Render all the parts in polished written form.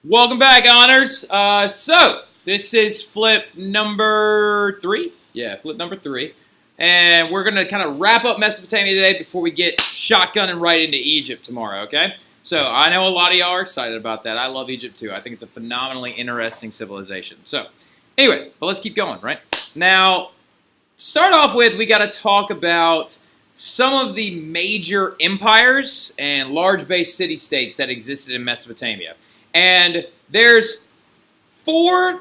Welcome back, Honors. So this is flip number 3. Yeah, flip number 3. And we're going to kind of wrap up Mesopotamia today before we get shotgunning right into Egypt tomorrow, okay? So I know a lot of y'all are excited about that. I love Egypt too. I think it's a phenomenally interesting civilization. So anyway, but let's keep going, right? Now, to start off with, we got to talk about some of the major empires and large base city-states that existed in Mesopotamia. And there's 5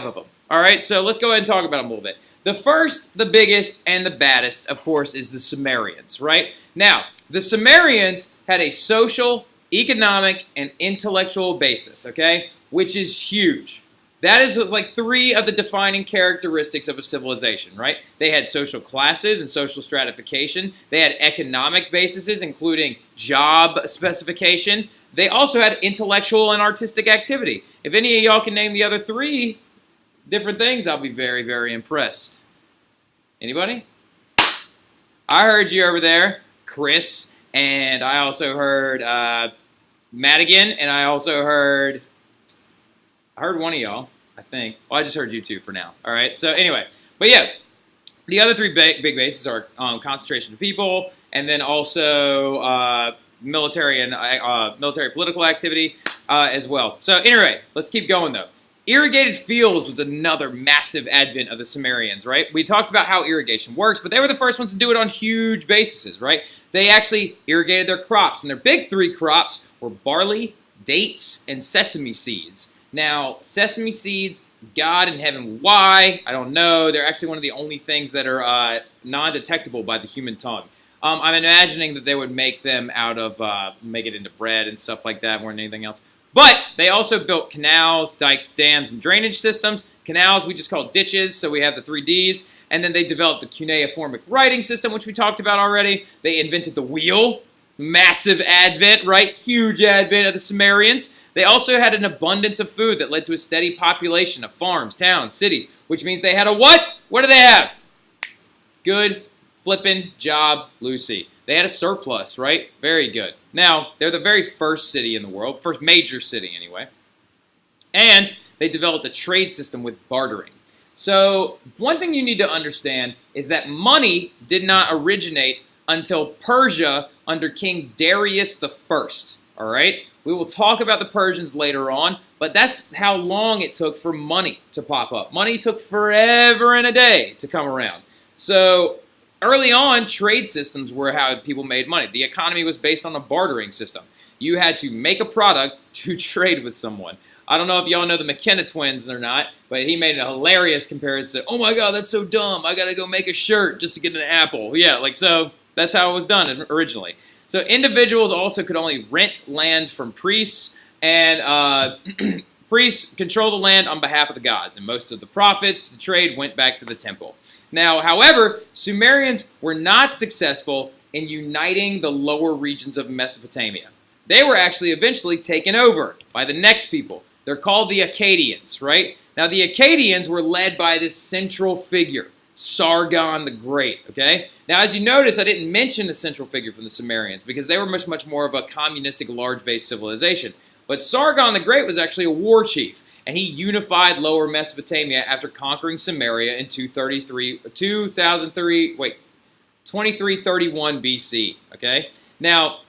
of them. All right, so let's go ahead and talk about them a little bit. The first, the biggest, and the baddest, of course, is the Sumerians, right? Now, the Sumerians had a social, economic, and intellectual basis, okay, which is huge. That is like 3 of the defining characteristics of a civilization, right? They had social classes and social stratification. They had economic bases, including job specification. They also had intellectual and artistic activity. If any of y'all can name the other 3 different things, I'll be very, very impressed. Anybody? I heard you over there, Chris, and I also heard Madigan, and I also heard one of y'all, I think. Well, I just heard you 2 for now. All right, so anyway. But yeah, the other 3 big bases are concentration of people, and then also military and military political activity as well. So anyway, let's keep going though. Irrigated fields was another massive advent of the Sumerians, right? We talked about how irrigation works, but they were the first ones to do it on huge bases, right? They actually irrigated their crops, and their big 3 crops were barley, dates, and sesame seeds. Now, sesame seeds, God in heaven, why? I don't know. They're actually one of the only things that are non-detectable by the human tongue. I'm imagining that they would make them out of, make it into bread and stuff like that more than anything else. But they also built canals, dikes, dams, and drainage systems. Canals we just call ditches, so we have the 3 Ds. And then they developed the cuneiformic writing system, which we talked about already. They invented the wheel. Massive advent, right? Huge advent of the Sumerians. They also had an abundance of food that led to a steady population of farms, towns, cities, which means they had a what? What do they have? Good flippin' job, Lucy. They had a surplus, right? Very good. Now, they're the very first city in the world, first major city anyway, and they developed a trade system with bartering. So one thing you need to understand is that money did not originate until Persia under King Darius the First, all right? We will talk about the Persians later on, but that's how long it took for money to pop up. Money took forever and a day to come around. So early on, trade systems were how people made money. The economy was based on a bartering system. You had to make a product to trade with someone. I don't know if y'all know the McKenna twins or not, but he made a hilarious comparison. Oh my God, that's so dumb. I got to go make a shirt just to get an apple. Yeah, like so that's how it was done originally. So individuals also could only rent land from priests, and priests control the land on behalf of the gods, and most of the profits, the trade, went back to the temple. Now, however, Sumerians were not successful in uniting the lower regions of Mesopotamia. They were actually eventually taken over by the next people. They're called the Acadians, right? Now, the Acadians were led by this central figure, Sargon the Great, okay? Now, as you notice, I didn't mention the central figure from the Sumerians because they were much, much more of a communistic, large-based civilization. But Sargon the Great was actually a war chief, and he unified lower Mesopotamia after conquering Samaria in 2331 BC, okay? Now,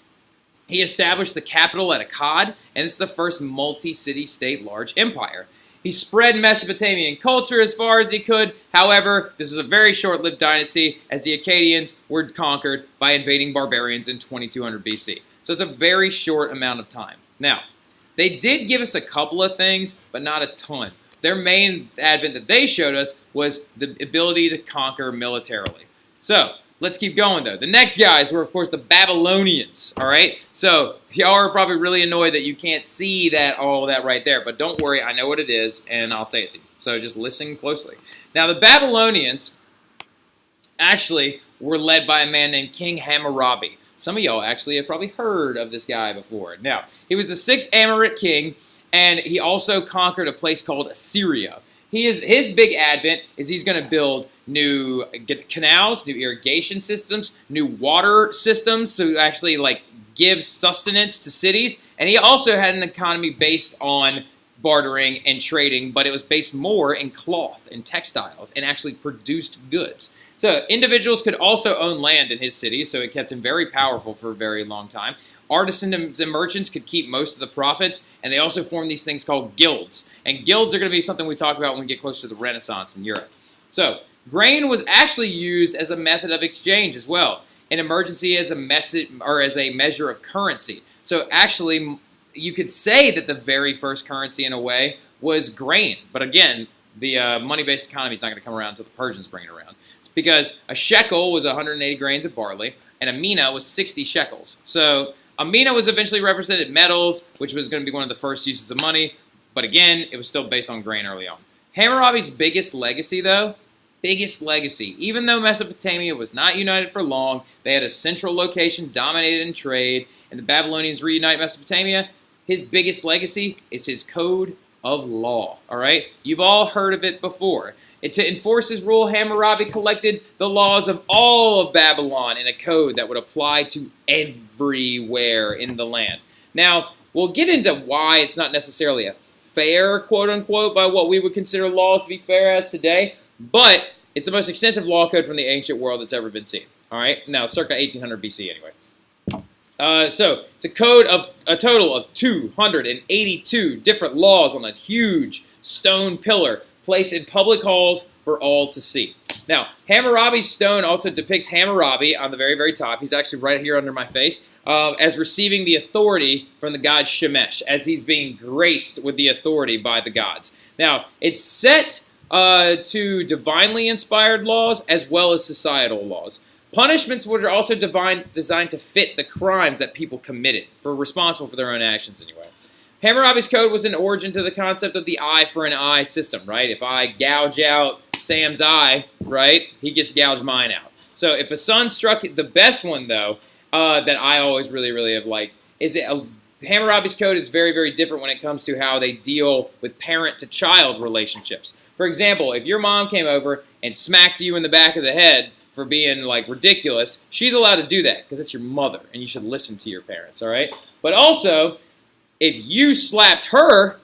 he established the capital at Akkad, and it's the first multi-city-state large empire. He spread Mesopotamian culture as far as he could. However, this was a very short-lived dynasty as the Acadians were conquered by invading barbarians in 2200 BC. So it's a very short amount of time. Now, they did give us a couple of things, but not a ton. Their main advent that they showed us was the ability to conquer militarily. So let's keep going, though. The next guys were, of course, the Babylonians, all right? So y'all are probably really annoyed that you can't see all that right there, but don't worry, I know what it is, and I'll say it to you. So just listen closely. Now, the Babylonians actually were led by a man named King Hammurabi. Some of y'all actually have probably heard of this guy before. Now, he was the 6th Amorite king, and he also conquered a place called Assyria. His big advent is he's going to build new canals, new irrigation systems, new water systems, so actually like give sustenance to cities, and he also had an economy based on bartering and trading, but it was based more in cloth and textiles and actually produced goods. So individuals could also own land in his city, so it kept him very powerful for a very long time. Artisans and merchants could keep most of the profits, and they also formed these things called guilds. And guilds are going to be something we talk about when we get closer to the Renaissance in Europe. So grain was actually used as a method of exchange as well. In emergency as a message or as a measure of currency. So actually, you could say that the very first currency in a way was grain. But again, the money-based economy is not going to come around until the Persians bring it around. It's because a shekel was 180 grains of barley, and a mina was 60 shekels. So a mina was eventually represented metals, which was going to be one of the first uses of money. But again, it was still based on grain early on. Hammurabi's biggest legacy, though, even though Mesopotamia was not united for long, they had a central location dominated in trade, and the Babylonians reunite Mesopotamia. His biggest legacy is his code of law, all right? You've all heard of it before. To enforce his rule, Hammurabi collected the laws of all of Babylon in a code that would apply to everywhere in the land. Now, we'll get into why it's not necessarily a fair, quote-unquote, by what we would consider laws to be fair as today, but it's the most extensive law code from the ancient world that's ever been seen. All right, now circa 1800 BC anyway. So it's a code of a total of 282 different laws on a huge stone pillar placed in public halls for all to see. Now, Hammurabi's stone also depicts Hammurabi on the very, very top. He's actually right here under my face, as receiving the authority from the god Shemesh, as he's being graced with the authority by the gods. Now, it's set to divinely inspired laws as well as societal laws. Punishments were also designed to fit the crimes that people committed, responsible for their own actions anyway. Hammurabi's code was an origin to the concept of the eye for an eye system, right? If I gouge out Sam's eye, right, he gets to gouge mine out. So if a son struck, the best one though, that I always really, really have liked, is Hammurabi's code is very, very different when it comes to how they deal with parent-to-child relationships. For example, if your mom came over and smacked you in the back of the head for being, like, ridiculous, she's allowed to do that because it's your mother, and you should listen to your parents, all right? But also, if you slapped her,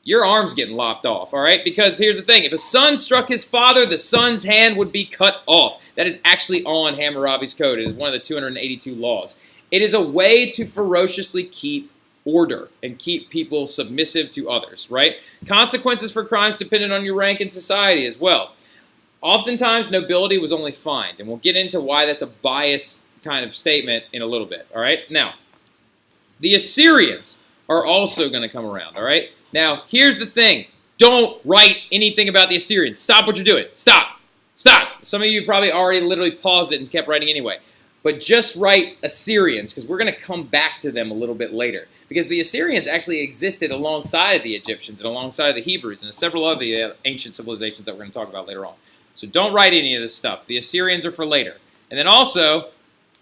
your arm's getting lopped off, all right? Because here's the thing. If a son struck his father, the son's hand would be cut off. That is actually on Hammurabi's code. It is one of the 282 laws. It is a way to ferociously keep order and keep people submissive to others, right? Consequences for crimes depended on your rank in society as well. Oftentimes, nobility was only fined, and we'll get into why that's a biased kind of statement in a little bit, all right? Now, the Assyrians are also going to come around, all right? Now, here's the thing. Don't write anything about the Assyrians. Stop what you're doing. Stop. Stop. Some of you probably already literally paused it and kept writing anyway. But just write Assyrians, because we're going to come back to them a little bit later. Because the Assyrians actually existed alongside the Egyptians and alongside the Hebrews and several other ancient civilizations that we're going to talk about later on. So don't write any of this stuff. The Assyrians are for later. And then also,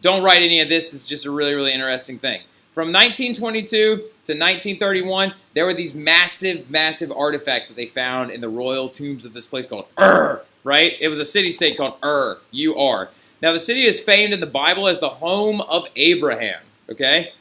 don't write any of this. It's just a really, really interesting thing. From 1922 to 1931, there were these massive, massive artifacts that they found in the royal tombs of this place called Ur, right? It was a city-state called Ur, U-R. Now, the city is famed in the Bible as the home of Abraham, okay?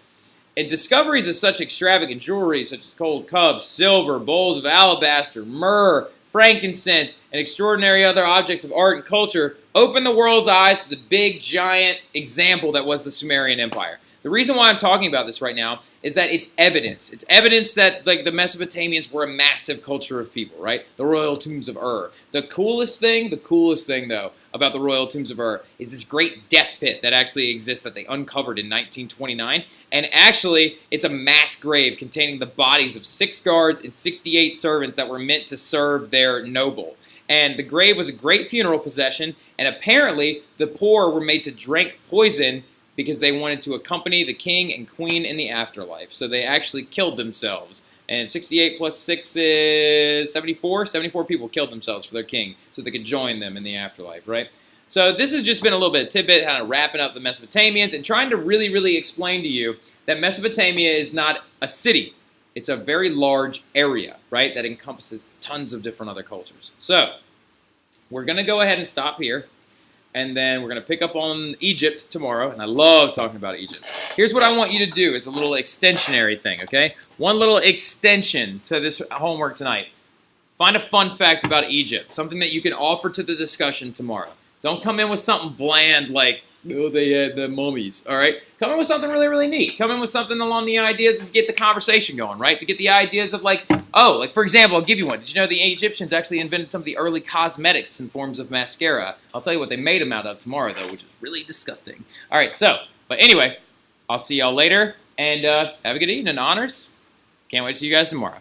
And discoveries of such extravagant jewelry, such as gold cups, silver, bowls of alabaster, myrrh, frankincense, and extraordinary other objects of art and culture, opened the world's eyes to the big, giant example that was the Sumerian Empire. The reason why I'm talking about this right now is that it's evidence. It's evidence that, like, the Mesopotamians were a massive culture of people, right? The royal tombs of Ur. The coolest thing, though, about the royal tombs of Ur is this great death pit that actually exists that they uncovered in 1929. And actually, it's a mass grave containing the bodies of 6 guards and 68 servants that were meant to serve their noble. And the grave was a great funeral procession, and apparently the poor were made to drink poison because they wanted to accompany the king and queen in the afterlife. So they actually killed themselves. And 68 plus 6 is 74. 74 people killed themselves for their king so they could join them in the afterlife, right? So this has just been a little bit of tidbit, kind of wrapping up the Mesopotamians and trying to really, really explain to you that Mesopotamia is not a city. It's a very large area, right, that encompasses tons of different other cultures. So we're going to go ahead and stop here. and then we're going to pick up on Egypt tomorrow, and I love talking about Egypt. Here's what I want you to do is a little extensionary thing, okay? One little extension to this homework tonight. Find a fun fact about Egypt, something that you can offer to the discussion tomorrow. Don't come in with something bland like, oh, they had the mummies, all right? Come in with something really, really neat. Come in with something along the ideas to get the conversation going, right? To get the ideas of like, oh, like for example, I'll give you one. Did you know the Egyptians actually invented some of the early cosmetics in forms of mascara? I'll tell you what they made them out of tomorrow, though, which is really disgusting. All right, but anyway, I'll see y'all later, and have a good evening, honors. Can't wait to see you guys tomorrow.